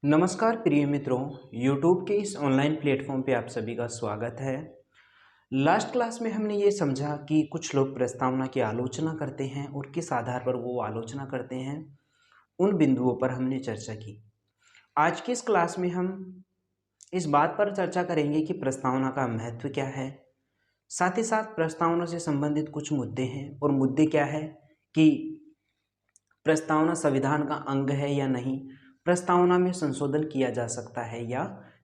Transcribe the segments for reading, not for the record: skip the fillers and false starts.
नमस्कार प्रिय मित्रों, YouTube के इस ऑनलाइन प्लेटफॉर्म पे आप सभी का स्वागत है। लास्ट क्लास में हमने ये समझा कि कुछ लोग प्रस्तावना की आलोचना करते हैं और किस आधार पर वो आलोचना करते हैं, उन बिंदुओं पर हमने चर्चा की। आज की इस क्लास में हम इस बात पर चर्चा करेंगे कि प्रस्तावना का महत्व क्या है, साथ ही साथ प्रस्तावना से संबंधित कुछ मुद्दे हैं और मुद्दे क्या है कि प्रस्तावना संविधान का अंग है या नहीं, प्रस्तावना में संशोधन किया जा सकता है या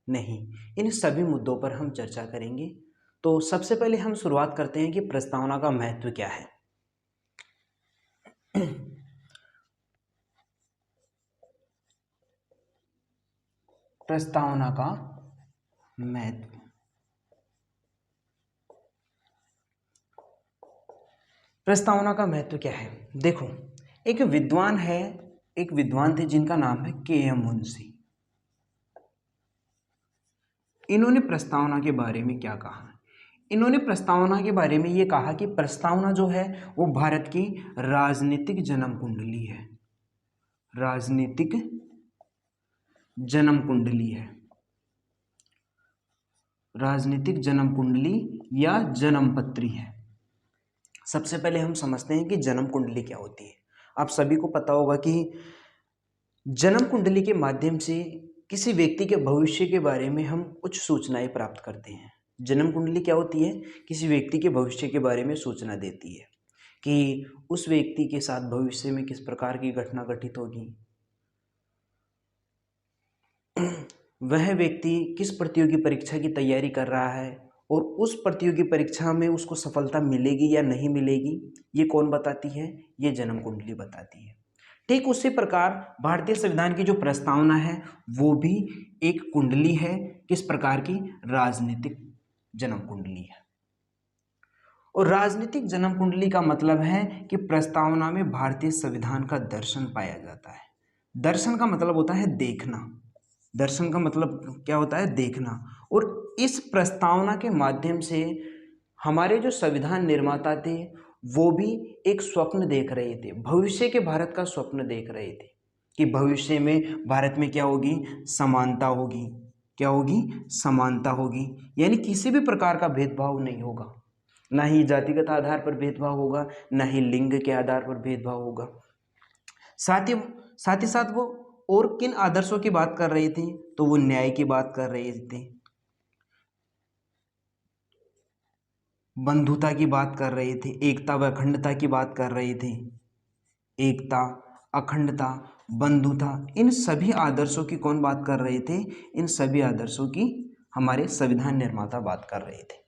नहीं। इन सभी मुद्दों पर हम चर्चा करेंगे। तो सबसे पहले हम शुरुआत करते हैं कि प्रस्तावना का महत्व क्या है। प्रस्तावना का महत्व। प्रस्तावना का महत्व क्या है? देखो, एक विद्वान थे जिनका नाम है के.एम. मुंशी। इन्होंने प्रस्तावना के बारे में क्या कहा? इन्होंने प्रस्तावना के बारे में ये कहा कि प्रस्तावना जो है वो भारत की राजनीतिक जन्म कुंडली है। राजनीतिक जन्म कुंडली है। राजनीतिक जन्म कुंडली या जन्म पत्री है। सबसे पहले हम समझते हैं कि जन्म कुंडली क्या होती है। आप सभी को पता होगा कि जन्म कुंडली के माध्यम से किसी व्यक्ति के भविष्य के बारे में हम कुछ सूचनाएं प्राप्त करते हैं। जन्म कुंडली क्या होती है? किसी व्यक्ति के भविष्य के बारे में सूचना देती है कि उस व्यक्ति के साथ भविष्य में किस प्रकार की घटना घटित होगी, वह व्यक्ति किस प्रतियोगी परीक्षा की तैयारी कर रहा है और उस प्रतियोगी परीक्षा में उसको सफलता मिलेगी या नहीं मिलेगी, ये कौन बताती है? ये जन्म कुंडली बताती है। ठीक उसी प्रकार भारतीय संविधान की जो प्रस्तावना है वो भी एक कुंडली है। किस प्रकार की? राजनीतिक जन्म कुंडली है। और राजनीतिक जन्म कुंडली का मतलब है कि प्रस्तावना में भारतीय संविधान का दर्शन पाया जाता है। दर्शन का मतलब होता है देखना। दर्शन का मतलब क्या होता है? देखना। और इस प्रस्तावना के माध्यम से हमारे जो संविधान निर्माता थे वो भी एक स्वप्न देख रहे थे, भविष्य के भारत का स्वप्न देख रहे थे कि भविष्य में भारत में क्या होगी? समानता होगी। क्या होगी? समानता होगी, यानी किसी भी प्रकार का भेदभाव नहीं होगा। ना ही जातिगत आधार पर भेदभाव होगा, ना ही लिंग के आधार पर भेदभाव होगा। साथ ही साथ वो और किन आदर्शों की बात कर रहे थे? तो वो न्याय की बात कर रहे थे, बंधुता की बात कर रहे थे, एकता व अखंडता की बात कर रहे थे। एकता, अखंडता, बंधुता, इन सभी आदर्शों की कौन बात कर रहे थे? इन सभी आदर्शों की हमारे संविधान निर्माता बात कर रहे थे।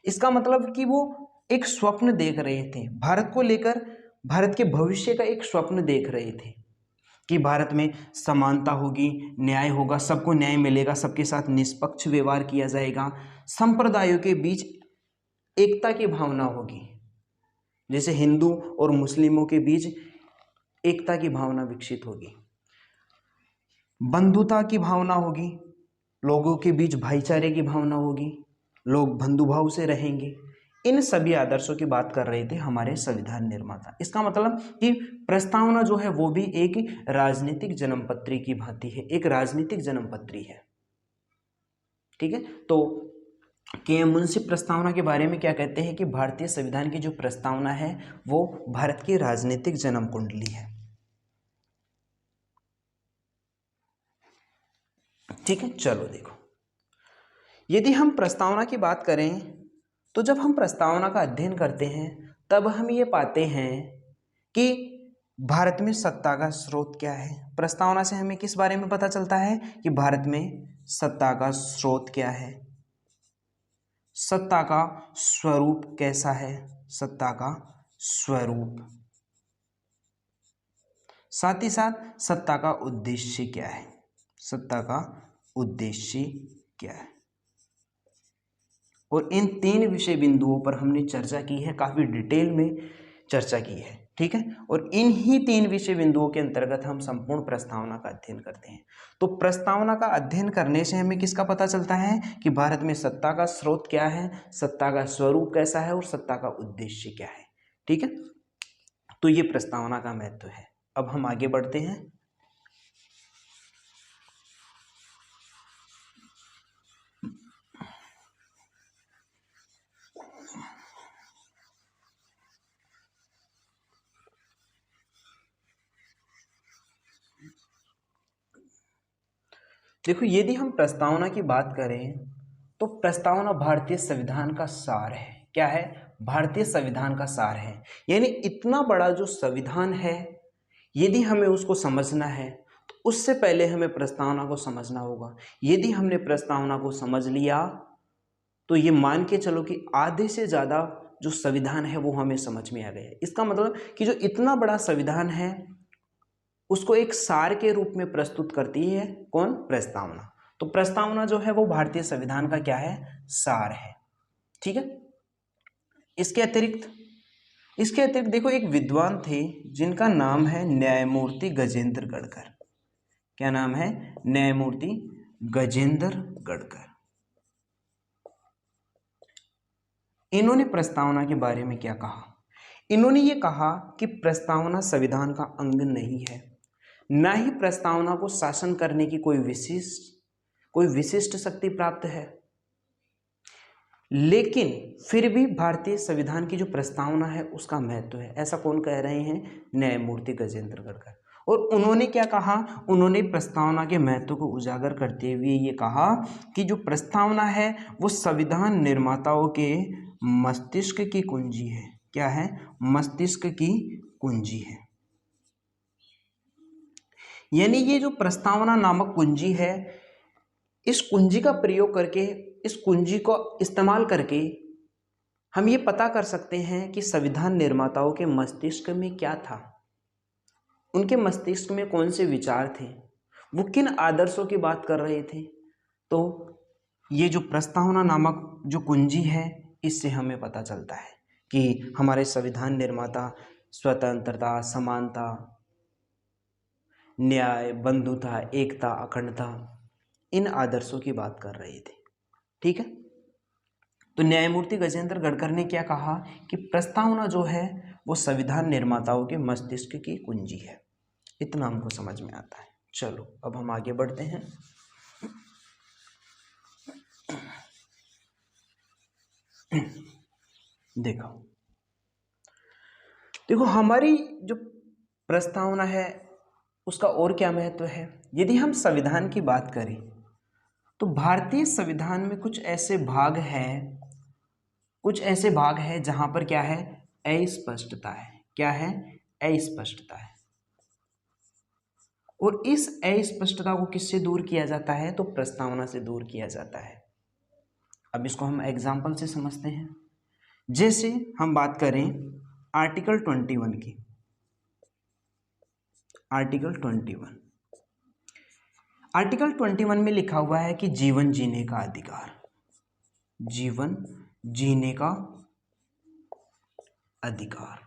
इसका मतलब कि वो एक स्वप्न देख रहे थे, भारत को लेकर भारत के भविष्य का एक स्वप्न देख रहे थे कि भारत में समानता होगी, न्याय होगा, सबको न्याय मिलेगा, सबके साथ निष्पक्ष व्यवहार किया जाएगा, संप्रदायों के बीच एकता की भावना होगी, जैसे हिंदू और मुस्लिमों के बीच एकता की भावना विकसित होगी, बंधुता की भावना होगी, लोगों के बीच भाईचारे की भावना होगी, लोग बंधुभाव से रहेंगे। इन सभी आदर्शों की बात कर रहे थे हमारे संविधान निर्माता। इसका मतलब कि प्रस्तावना जो है वो भी एक राजनीतिक जन्मपत्री की भांति है, एक राजनीतिक जन्मपत्री है। ठीक है, तो के.एम. मुंशी प्रस्तावना के बारे में क्या कहते हैं कि भारतीय संविधान की जो प्रस्तावना है वो भारत की राजनीतिक जन्म कुंडली है। ठीक है, चलो देखो, यदि हम प्रस्तावना की बात करें तो जब हम प्रस्तावना का अध्ययन करते हैं तब हम ये पाते हैं कि भारत में सत्ता का स्रोत क्या है। प्रस्तावना से हमें किस बारे में पता चलता है कि भारत में सत्ता का स्रोत क्या है, सत्ता का स्वरूप कैसा है, सत्ता का स्वरूप, साथ ही साथ सत्ता का उद्देश्य क्या है, सत्ता का उद्देश्य क्या है। और इन तीन विषय बिंदुओं पर हमने चर्चा की है, काफी डिटेल में चर्चा की है। ठीक है, और इन ही तीन विषय बिंदुओं के अंतर्गत हम संपूर्ण प्रस्तावना का अध्ययन करते हैं। तो प्रस्तावना का अध्ययन करने से हमें किसका पता चलता है कि भारत में सत्ता का स्रोत क्या है, सत्ता का स्वरूप कैसा है और सत्ता का उद्देश्य क्या है। ठीक है, तो ये प्रस्तावना का महत्व है। अब हम आगे बढ़ते हैं। देखो, यदि हम प्रस्तावना की बात करें तो प्रस्तावना भारतीय संविधान का सार है। क्या है? भारतीय संविधान का सार है। यानी इतना बड़ा जो संविधान है, यदि हमें उसको समझना है तो उससे पहले हमें प्रस्तावना को समझना होगा। यदि हमने प्रस्तावना को समझ लिया तो ये मान के चलो कि आधे से ज़्यादा जो संविधान है वो हमें समझ में आ गया। इसका मतलब कि जो इतना बड़ा संविधान है उसको एक सार के रूप में प्रस्तुत करती है कौन? प्रस्तावना। तो प्रस्तावना जो है वो भारतीय संविधान का क्या है? सार है। ठीक है। इसके अतिरिक्त देखो, एक विद्वान थे जिनका नाम है न्यायमूर्ति गजेंद्र गढ़कर। क्या नाम है? न्यायमूर्ति गजेंद्र गढ़कर। इन्होंने प्रस्तावना के बारे में क्या कहा? इन्होंने ये कहा कि प्रस्तावना संविधान का अंग नहीं है, ना ही प्रस्तावना को शासन करने की कोई विशिष्ट शक्ति प्राप्त है, लेकिन फिर भी भारतीय संविधान की जो प्रस्तावना है उसका महत्व है। ऐसा कौन कह रहे हैं? न्यायमूर्ति गजेंद्र गढ़कर। और उन्होंने क्या कहा? उन्होंने प्रस्तावना के महत्व को उजागर करते हुए ये कहा कि जो प्रस्तावना है वो संविधान निर्माताओं के मस्तिष्क की कुंजी है। क्या है? मस्तिष्क की कुंजी है। यानी ये जो प्रस्तावना नामक कुंजी है, इस कुंजी का प्रयोग करके, इस कुंजी को इस्तेमाल करके हम ये पता कर सकते हैं कि संविधान निर्माताओं के मस्तिष्क में क्या था, उनके मस्तिष्क में कौन से विचार थे, वो किन आदर्शों की बात कर रहे थे। तो ये जो प्रस्तावना नामक जो कुंजी है, इससे हमें पता चलता है कि हमारे संविधान निर्माता स्वतंत्रता, समानता, न्याय, बंधुता, एकता, अखंडता, इन आदर्शों की बात कर रहे थे। ठीक है। तो न्यायमूर्ति गजेंद्र गढ़कर ने क्या कहा कि प्रस्तावना जो है वो संविधान निर्माताओं के मस्तिष्क की कुंजी है। इतना हमको समझ में आता है। चलो अब हम आगे बढ़ते हैं। देखो हमारी जो प्रस्तावना है उसका और क्या महत्व है। यदि हम संविधान की बात करें तो भारतीय संविधान में कुछ ऐसे भाग हैं जहां पर क्या है? अस्पष्टता है। क्या है? अस्पष्टता है। और इस अस्पष्टता को किससे दूर किया जाता है? तो प्रस्तावना से दूर किया जाता है। अब इसको हम एग्जाम्पल से समझते हैं। जैसे हम बात करें आर्टिकल 21 की। आर्टिकल 21 में लिखा हुआ है कि जीवन जीने का अधिकार। जीवन जीने का अधिकार।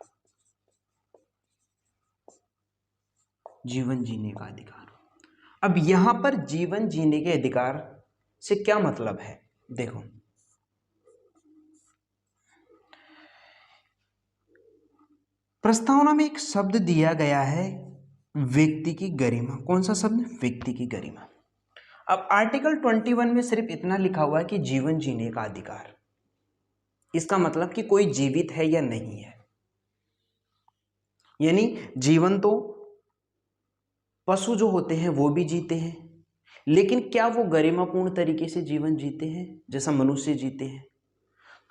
जीवन जीने का अधिकार। अब यहां पर जीवन जीने के अधिकार से क्या मतलब है? देखो, प्रस्तावना में एक शब्द दिया गया है, व्यक्ति की गरिमा। कौन सा शब्द? व्यक्ति की गरिमा। अब आर्टिकल 21 में सिर्फ इतना लिखा हुआ है कि जीवन जीने का अधिकार। इसका मतलब कि कोई जीवित है या नहीं है। यानी जीवन तो पशु जो होते हैं वो भी जीते हैं, लेकिन क्या वो गरिमापूर्ण तरीके से जीवन जीते हैं जैसा मनुष्य जीते हैं?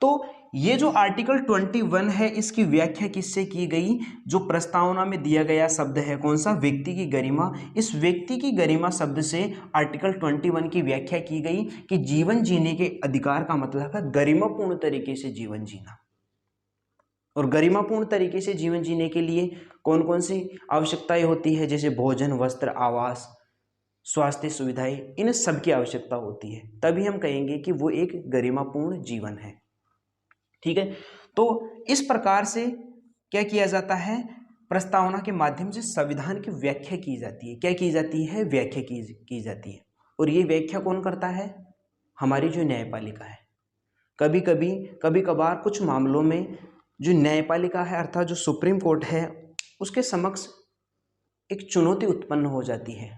तो ये जो आर्टिकल 21 है इसकी व्याख्या किससे की गई? जो प्रस्तावना में दिया गया शब्द है कौन सा? व्यक्ति की गरिमा। इस व्यक्ति की गरिमा शब्द से आर्टिकल 21 की व्याख्या की गई कि जीवन जीने के अधिकार का मतलब है गरिमापूर्ण तरीके से जीवन जीना। और गरिमापूर्ण तरीके से जीवन जीने के लिए कौन कौन सी आवश्यकताएं होती है? जैसे भोजन, वस्त्र, आवास, स्वास्थ्य सुविधाएं, इन सब की आवश्यकता होती है। तभी हम कहेंगे कि वो एक गरिमापूर्ण जीवन है। ठीक है। तो इस प्रकार से क्या किया जाता है? प्रस्तावना के माध्यम से संविधान की व्याख्या की जाती है। क्या की जाती है? व्याख्या की जाती है। और ये व्याख्या कौन करता है? हमारी जो न्यायपालिका है। कभी कभार कुछ मामलों में जो न्यायपालिका है अर्थात जो सुप्रीम कोर्ट है उसके समक्ष एक चुनौती उत्पन्न हो जाती है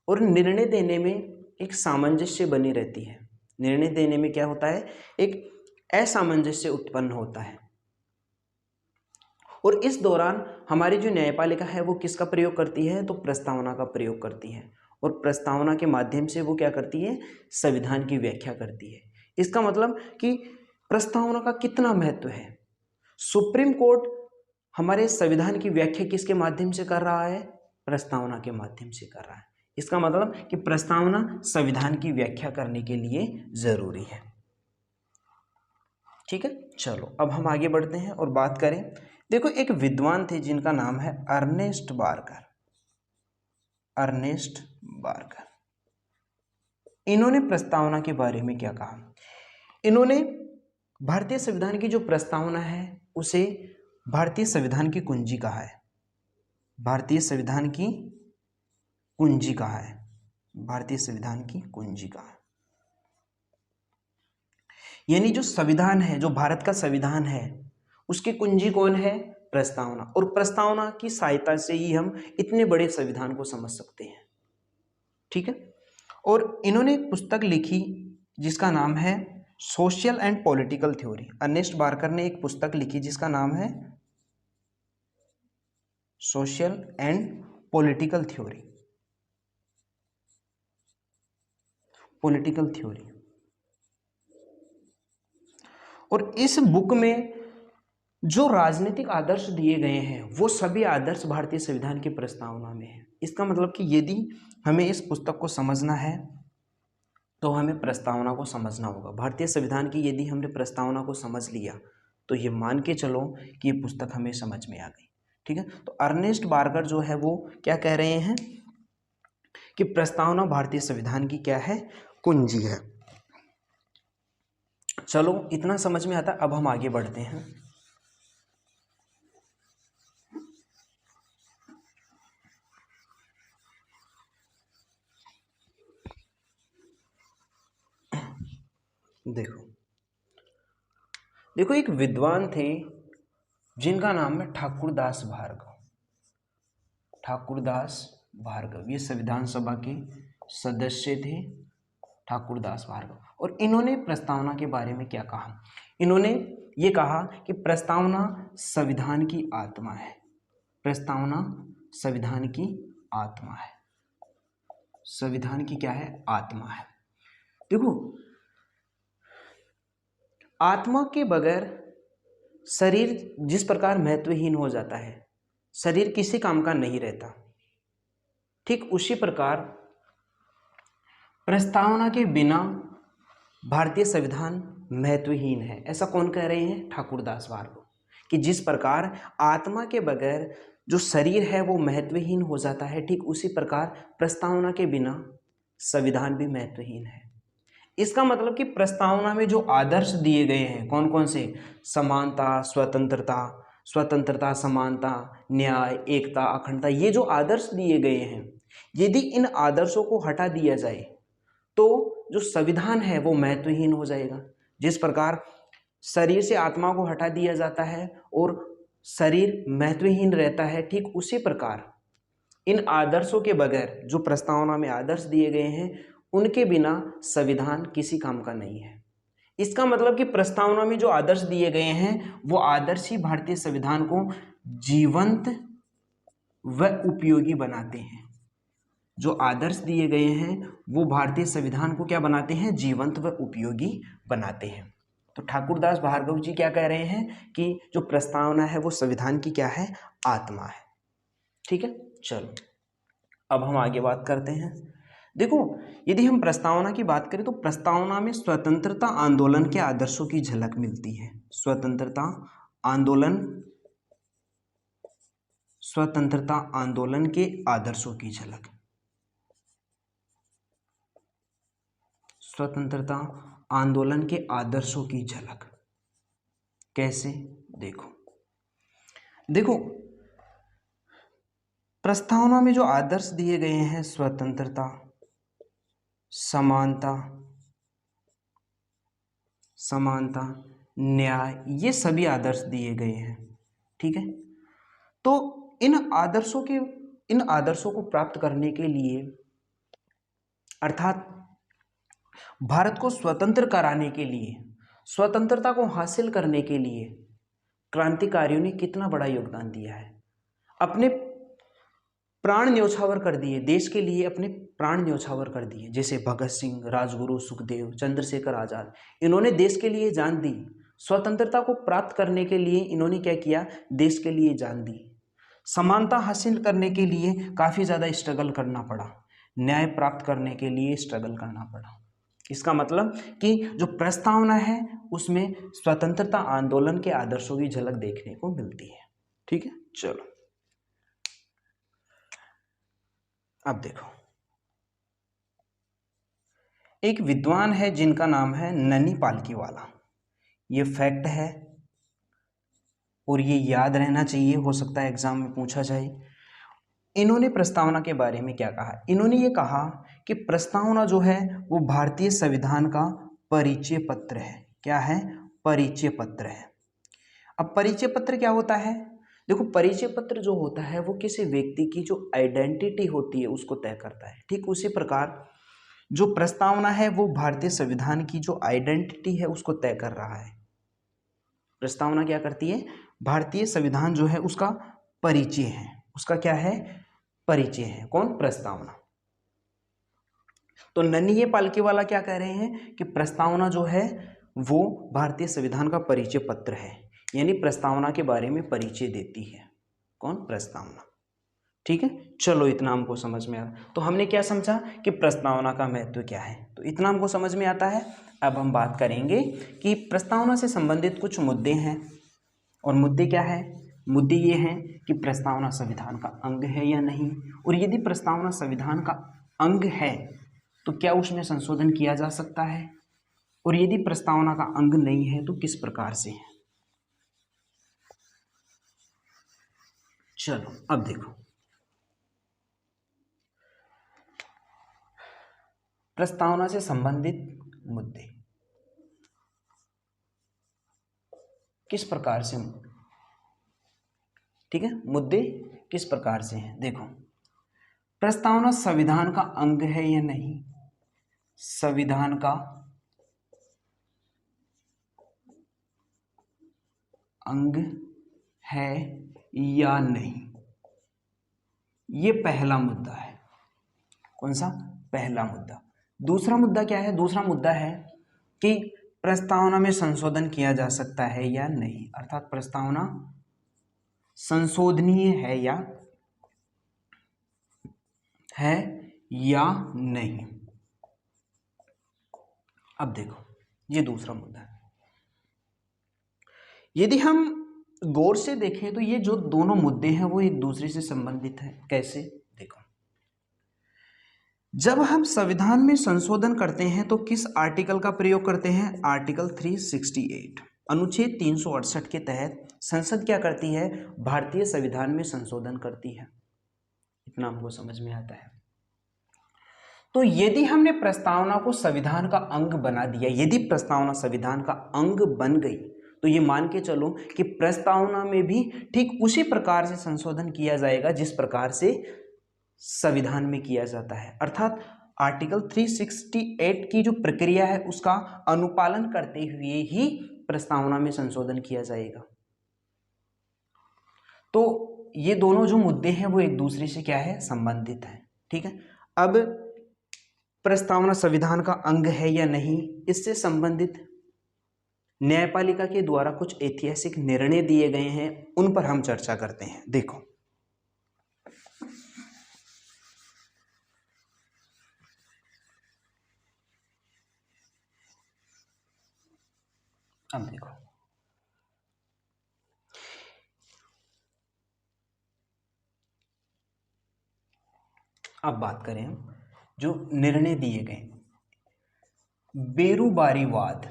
और निर्णय देने में एक सामंजस्य बनी रहती है। निर्णय देने में क्या होता है? एक असामंजस्य उत्पन्न होता है। और इस दौरान हमारी जो न्यायपालिका है वो किसका प्रयोग करती है? तो प्रस्तावना का प्रयोग करती है। और प्रस्तावना के माध्यम से वो क्या करती है, संविधान की व्याख्या करती है। इसका मतलब कि प्रस्तावना का कितना महत्व है। सुप्रीम कोर्ट हमारे संविधान की व्याख्या किसके माध्यम से कर रहा है, प्रस्तावना के माध्यम से कर रहा है। इसका मतलब कि प्रस्तावना संविधान की व्याख्या करने के लिए जरूरी है। ठीक है, चलो अब हम आगे बढ़ते हैं और बात करें। देखो, एक विद्वान थे जिनका नाम है अर्नेस्ट बार्कर। अर्नेस्ट बार्कर, इन्होंने प्रस्तावना के बारे में क्या कहा। इन्होंने भारतीय संविधान की जो प्रस्तावना है उसे भारतीय संविधान की कुंजी कहा है। भारतीय संविधान की कुंजी कहा है। भारतीय संविधान की कुंजी कहा है। यानी जो संविधान है, जो भारत का संविधान है, उसकी कुंजी कौन है, प्रस्तावना। और प्रस्तावना की सहायता से ही हम इतने बड़े संविधान को समझ सकते हैं। ठीक है, और इन्होंने एक पुस्तक लिखी जिसका नाम है social and political theory. Ernest Barker ने एक पुस्तक लिखी जिसका नाम है social and political theory. Political theory. और इस बुक में जो राजनीतिक आदर्श दिए गए हैं वो सभी आदर्श भारतीय संविधान की प्रस्तावना में है। इसका मतलब कि यदि हमें इस पुस्तक को समझना है तो हमें प्रस्तावना को समझना होगा। भारतीय संविधान की यदि हमने प्रस्तावना को समझ लिया तो ये मान के चलो कि ये पुस्तक हमें समझ में आ गई। ठीक है, तो अर्नेस्ट बार्कर जो है वो क्या कह रहे हैं कि प्रस्तावना भारतीय संविधान की क्या है, कुंजी है। चलो इतना समझ में आता, अब हम आगे बढ़ते हैं। देखो एक विद्वान थे जिनका नाम है ठाकुरदास भार्गव। ठाकुरदास भार्गव, ये संविधान सभा के सदस्य थे, ठाकुरदास भार्गव। और इन्होंने प्रस्तावना के बारे में क्या कहा, इन्होंने ये कहा कि प्रस्तावना संविधान की आत्मा है। प्रस्तावना संविधान की आत्मा है। संविधान की क्या है, आत्मा है। देखो, आत्मा के बगैर शरीर जिस प्रकार महत्वहीन हो जाता है, शरीर किसी काम का नहीं रहता, ठीक उसी प्रकार प्रस्तावना के बिना भारतीय संविधान महत्वहीन है। ऐसा कौन कह रहे हैं, ठाकुरदास भार्गव, कि जिस प्रकार आत्मा के बगैर जो शरीर है वो महत्वहीन हो जाता है, ठीक उसी प्रकार प्रस्तावना के बिना संविधान भी महत्वहीन है। इसका मतलब कि प्रस्तावना में जो आदर्श दिए गए हैं कौन कौन से, समानता, स्वतंत्रता, स्वतंत्रता, समानता, न्याय, एकता, अखंडता, ये जो आदर्श दिए गए हैं, यदि इन आदर्शों को हटा दिया जाए तो जो संविधान है वो महत्वहीन हो जाएगा। जिस प्रकार शरीर से आत्मा को हटा दिया जाता है और शरीर महत्वहीन रहता है, ठीक उसी प्रकार इन आदर्शों के बगैर जो प्रस्तावना में आदर्श दिए गए हैं उनके बिना संविधान किसी काम का नहीं है। इसका मतलब कि प्रस्तावना में जो आदर्श दिए गए हैं वो आदर्श ही भारतीय संविधान को जीवंत व उपयोगी बनाते हैं। जो आदर्श दिए गए हैं वो भारतीय संविधान को क्या बनाते हैं, जीवंत व उपयोगी बनाते हैं। तो ठाकुरदास भार्गव जी क्या कह रहे हैं कि जो प्रस्तावना है वो संविधान की क्या है, आत्मा है। ठीक है, चलो अब हम आगे बात करते हैं। देखो, यदि हम प्रस्तावना की बात करें तो प्रस्तावना में स्वतंत्रता आंदोलन के आदर्शों की झलक मिलती है। स्वतंत्रता आंदोलन, स्वतंत्रता आंदोलन के आदर्शों की झलक। स्वतंत्रता आंदोलन के आदर्शों की झलक कैसे, देखो प्रस्तावना में जो आदर्श दिए गए हैं, स्वतंत्रता, समानता, न्याय, ये सभी आदर्श दिए गए हैं। ठीक है, तो इन आदर्शों को प्राप्त करने के लिए, अर्थात भारत को स्वतंत्र कराने के लिए, स्वतंत्रता को हासिल करने के लिए क्रांतिकारियों ने कितना बड़ा योगदान दिया है। अपने प्राण न्यौछावर कर दिए, देश के लिए अपने प्राण न्यौछावर कर दिए, जैसे भगत सिंह, राजगुरु, सुखदेव, चंद्रशेखर आजाद, इन्होंने देश के लिए जान दी। स्वतंत्रता को प्राप्त करने के लिए इन्होंने क्या किया, देश के लिए जान दी। समानता हासिल करने के लिए काफी ज्यादा स्ट्रगल करना पड़ा, न्याय प्राप्त करने के लिए स्ट्रगल करना पड़ा। इसका मतलब कि जो प्रस्तावना है उसमें स्वतंत्रता आंदोलन के आदर्शों की झलक देखने को मिलती है। ठीक है, चलो अब देखो, एक विद्वान है जिनका नाम है ननी पालकीवाला। ये फैक्ट है और ये याद रहना चाहिए, हो सकता है एग्जाम में पूछा जाए। इन्होंने प्रस्तावना के बारे में क्या कहा, इन्होंने ये कहा कि प्रस्तावना जो है वो भारतीय संविधान का परिचय पत्र है। क्या है, परिचय पत्र है। अब परिचय पत्र क्या होता है, देखो परिचय पत्र जो होता है वो किसी व्यक्ति की जो आइडेंटिटी होती है उसको तय करता है। ठीक उसी प्रकार जो प्रस्तावना है वो भारतीय संविधान की जो आइडेंटिटी है उसको तय कर रहा है। प्रस्तावना क्या करती है, भारतीय संविधान जो है उसका परिचय है, उसका क्या है, परिचय है। कौन, प्रस्तावना। तो नन्ही पालकीवाला क्या कह रहे हैं कि प्रस्तावना जो है वो भारतीय संविधान का परिचय पत्र है, यानी प्रस्तावना के बारे में परिचय देती है। कौन, प्रस्तावना। ठीक है, चलो इतना हमको समझ में आया। तो हमने क्या समझा कि प्रस्तावना का महत्व क्या है, तो इतना हमको समझ में आता है। अब हम बात करेंगे कि प्रस्तावना से संबंधित कुछ मुद्दे हैं, और मुद्दे क्या है, मुद्दे ये हैं कि प्रस्तावना संविधान का अंग है या नहीं, और यदि प्रस्तावना संविधान का अंग है तो क्या उसमें संशोधन किया जा सकता है, और यदि प्रस्तावना का अंग नहीं है तो किस प्रकार से है। चलो अब देखो, प्रस्तावना से संबंधित मुद्दे किस प्रकार से, ठीक है, मुद्दे किस प्रकार से हैं। देखो, प्रस्तावना संविधान का अंग है या नहीं, संविधान का अंग है या नहीं, ये पहला मुद्दा है। कौन सा, पहला मुद्दा। दूसरा मुद्दा क्या है, दूसरा मुद्दा है कि प्रस्तावना में संशोधन किया जा सकता है या नहीं, अर्थात प्रस्तावना संशोधनीय है या नहीं। अब देखो, ये दूसरा मुद्दा है। यदि हम गौर से देखें तो ये जो दोनों मुद्दे हैं वो एक दूसरे से संबंधित हैं। कैसे, देखो, जब हम संविधान में संशोधन करते हैं तो किस आर्टिकल का प्रयोग करते हैं, आर्टिकल 368, अनुच्छेद 368 के तहत संसद क्या करती है, भारतीय संविधान में संशोधन करती है। इतना हमको समझ में आता है। तो यदि हमने प्रस्तावना को संविधान का अंग बना दिया, यदि प्रस्तावना संविधान का अंग बन गई, तो ये मान के चलो कि प्रस्तावना में भी ठीक उसी प्रकार से संशोधन किया जाएगा जिस प्रकार से संविधान में किया जाता है। अर्थात आर्टिकल 368 की जो प्रक्रिया है उसका अनुपालन करते हुए ही प्रस्तावना में संशोधन किया जाएगा। तो ये दोनों जो मुद्दे हैं वो एक दूसरे से क्या है, संबंधित है। ठीक है, अब प्रस्तावना संविधान का अंग है या नहीं, इससे संबंधित न्यायपालिका के द्वारा कुछ ऐतिहासिक निर्णय दिए गए हैं, उन पर हम चर्चा करते हैं। देखो, अब देखो, अब बात करें हम जो निर्णय दिए गए, बेरुबारीवाद,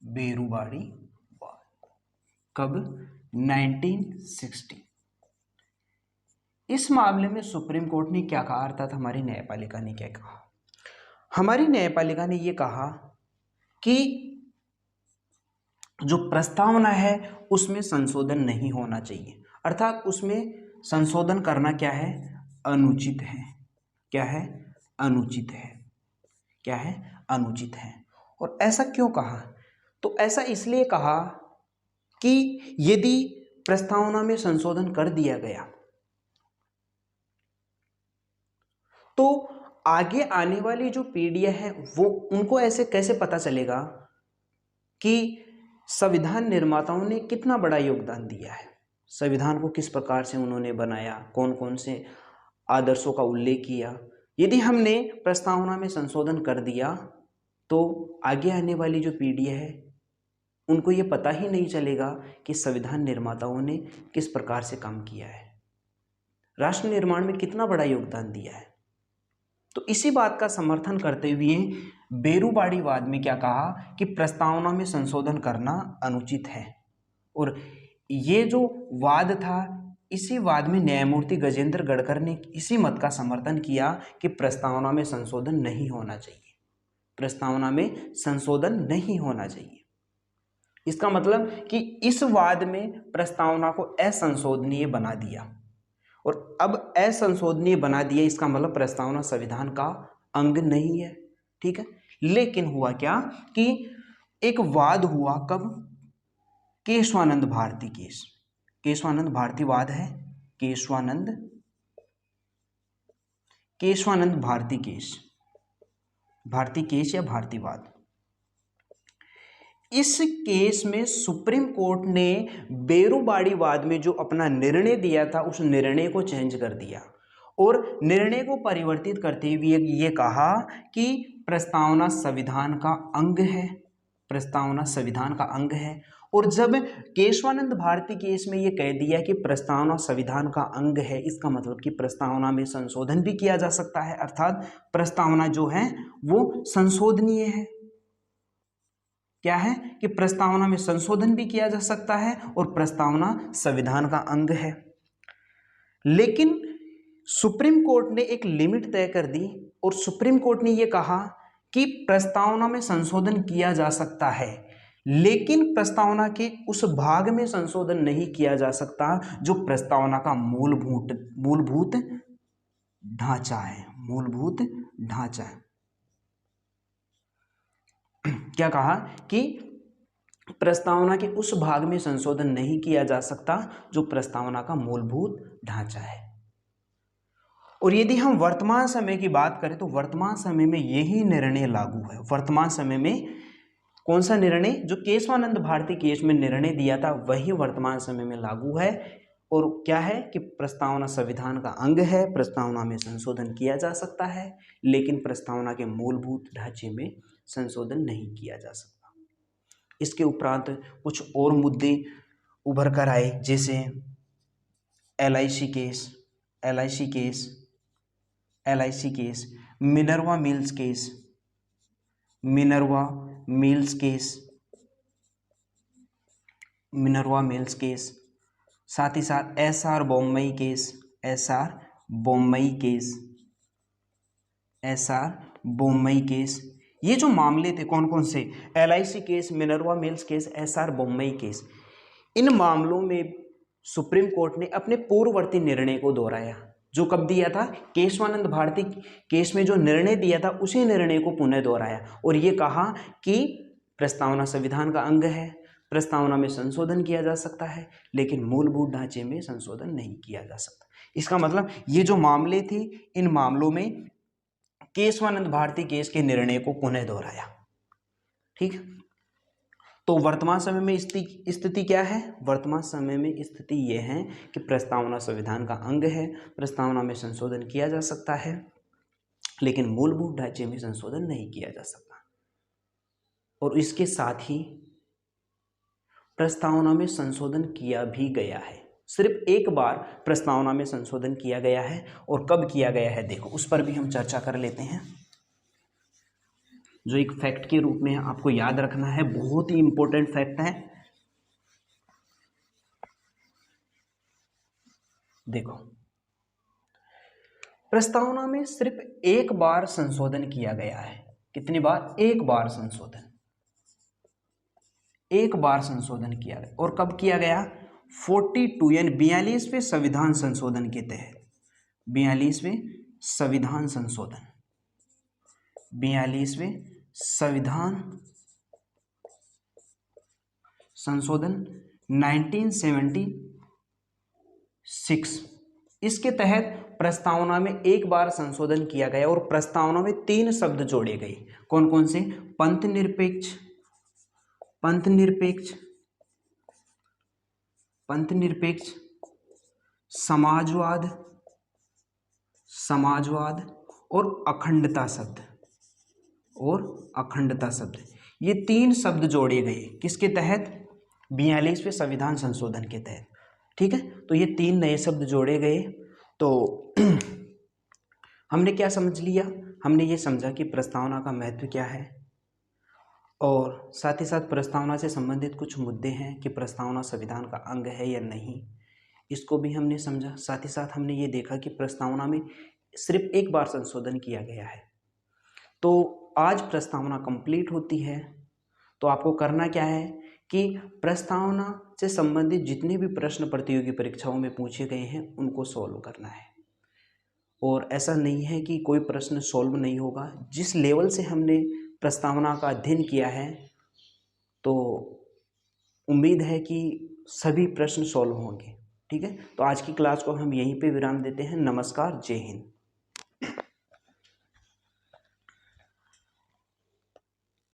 बेरुबारीवाद कब, 1960। इस मामले में सुप्रीम कोर्ट ने क्या कहा, अर्थात हमारी न्यायपालिका ने क्या कहा, हमारी न्यायपालिका ने यह कहा कि जो प्रस्तावना है उसमें संशोधन नहीं होना चाहिए, अर्थात उसमें संशोधन करना क्या है, अनुचित है। क्या है, अनुचित है। क्या है, अनुचित है। और ऐसा क्यों कहा, तो ऐसा इसलिए कहा कि यदि प्रस्तावना में संशोधन कर दिया गया तो आगे आने वाली जो पीढ़ियां हैं वो उनको ऐसे कैसे पता चलेगा कि संविधान निर्माताओं ने कितना बड़ा योगदान दिया है, संविधान को किस प्रकार से उन्होंने बनाया, कौन कौन से आदर्शों का उल्लेख किया। यदि हमने प्रस्तावना में संशोधन कर दिया तो आगे आने वाली जो पीढ़ियां है उनको ये पता ही नहीं चलेगा कि संविधान निर्माताओं ने किस प्रकार से काम किया है, राष्ट्र निर्माण में कितना बड़ा योगदान दिया है। तो इसी बात का समर्थन करते हुए बेरूवाड़ीवाद में क्या कहा कि प्रस्तावना में संशोधन करना अनुचित है। और ये जो वाद था, इसी वाद में न्यायमूर्ति गजेंद्र गढ़कर ने इसी मत का समर्थन किया कि प्रस्तावना में संशोधन नहीं होना चाहिए, प्रस्तावना में संशोधन नहीं होना चाहिए। इसका मतलब कि इस वाद में प्रस्तावना को असंशोधनीय बना दिया, और अब असंशोधनीय बना दिया इसका मतलब प्रस्तावना संविधान का अंग नहीं है। ठीक है, लेकिन हुआ क्या कि एक वाद हुआ, कब? केशवानंद भारती केस, केशवानंद भारती वाद है, केशवानंद भारती केस, भारती केस या भारतीवाद। इस केस में सुप्रीम कोर्ट ने बेरूवाड़ीवाद में जो अपना निर्णय दिया था उस निर्णय को चेंज कर दिया और निर्णय को परिवर्तित करते हुए ये कहा कि प्रस्तावना संविधान का अंग है, प्रस्तावना संविधान का अंग है। और जब केशवानंद भारती केस में ये कह दिया कि प्रस्तावना संविधान का अंग है, इसका मतलब कि प्रस्तावना में संशोधन भी किया जा सकता है, अर्थात प्रस्तावना जो है वो संशोधनीय है। क्या है कि प्रस्तावना में संशोधन भी किया जा सकता है और प्रस्तावना संविधान का अंग है। लेकिन सुप्रीम कोर्ट ने एक लिमिट तय कर दी और सुप्रीम कोर्ट ने यह कहा कि प्रस्तावना में संशोधन किया जा सकता है, लेकिन प्रस्तावना के उस भाग में संशोधन नहीं किया जा सकता जो प्रस्तावना का मूलभूत ढांचा है, मूलभूत ढांचा है। क्या कहा कि प्रस्तावना के उस भाग में संशोधन नहीं किया जा सकता जो प्रस्तावना का मूलभूत ढांचा है। और यदि हम वर्तमान समय की बात करें तो वर्तमान समय में यही निर्णय लागू है। वर्तमान समय में कौन सा निर्णय? जो केशवानंद भारती केस में निर्णय दिया था वही वर्तमान समय में लागू है। और क्या है कि प्रस्तावना संविधान का अंग है, प्रस्तावना में संशोधन किया जा सकता है, लेकिन प्रस्तावना के मूलभूत ढांचे में संशोधन नहीं किया जा सकता। इसके उपरांत कुछ और मुद्दे उभर कर आए, जैसे LIC case, Minerva Mills case, साथ ही साथ SR बोम्मई केस। ये जो मामले थे कौन कौन से? LIC case, Minerva Mills case, SR Bommai case. इन मामलों में सुप्रीम कोर्ट ने अपने पूर्ववर्ती निर्णय को दोहराया, जो कब दिया था? केशवानंद भारती केस में जो निर्णय दिया था उसी निर्णय को पुनः दोहराया और ये कहा कि प्रस्तावना संविधान का अंग है, प्रस्तावना में संशोधन किया जा सकता है, लेकिन मूलभूत ढांचे में संशोधन नहीं किया जा सकता। इसका मतलब ये जो मामले थे, इन मामलों में केशवानंद भारती केस के निर्णय को पुनः दोहराया। ठीक, तो वर्तमान समय में स्थिति क्या है? वर्तमान समय में स्थिति यह है कि प्रस्तावना संविधान का अंग है, प्रस्तावना में संशोधन किया जा सकता है, लेकिन मूलभूत ढांचे में संशोधन नहीं किया जा सकता। और इसके साथ ही प्रस्तावना में संशोधन किया भी गया है, सिर्फ एक बार प्रस्तावना में संशोधन किया गया है। और कब किया गया है देखो, उस पर भी हम चर्चा कर लेते हैं, जो एक फैक्ट के रूप में आपको याद रखना है, बहुत ही इंपॉर्टेंट फैक्ट है। देखो, प्रस्तावना में सिर्फ एक बार संशोधन किया गया है। कितनी बार? एक बार संशोधन, एक बार संशोधन किया गया। और कब किया गया? 42 यानी 42वें संविधान संशोधन के तहत, 42वें संविधान संशोधन, 42वें संविधान संशोधन 1976 इसके तहत प्रस्तावना में एक बार संशोधन किया गया और प्रस्तावना में 3 शब्द जोड़े गए। कौन कौन से? पंथ निरपेक्ष, पंथ निरपेक्ष, पंथ निरपेक्ष, समाजवाद, समाजवाद और अखंडता शब्द, और अखंडता शब्द। ये 3 शब्द जोड़े गए किसके तहत? 42वें संविधान संशोधन के तहत। ठीक है, तो ये 3 नए शब्द जोड़े गए। तो हमने क्या समझ लिया? हमने ये समझा कि प्रस्तावना का महत्व क्या है, और साथ ही साथ प्रस्तावना से संबंधित कुछ मुद्दे हैं कि प्रस्तावना संविधान का अंग है या नहीं, इसको भी हमने समझा। साथ ही साथ हमने ये देखा कि प्रस्तावना में सिर्फ एक बार संशोधन किया गया है। तो आज प्रस्तावना कंप्लीट होती है। तो आपको करना क्या है कि प्रस्तावना से संबंधित जितने भी प्रश्न प्रतियोगी परीक्षाओं में पूछे गए हैं उनको सॉल्व करना है। और ऐसा नहीं है कि कोई प्रश्न सॉल्व नहीं होगा। जिस लेवल से हमने प्रस्तावना का अध्ययन किया है, तो उम्मीद है कि सभी प्रश्न सॉल्व होंगे। ठीक है, तो आज की क्लास को हम यहीं पे विराम देते हैं। नमस्कार, जय हिंद।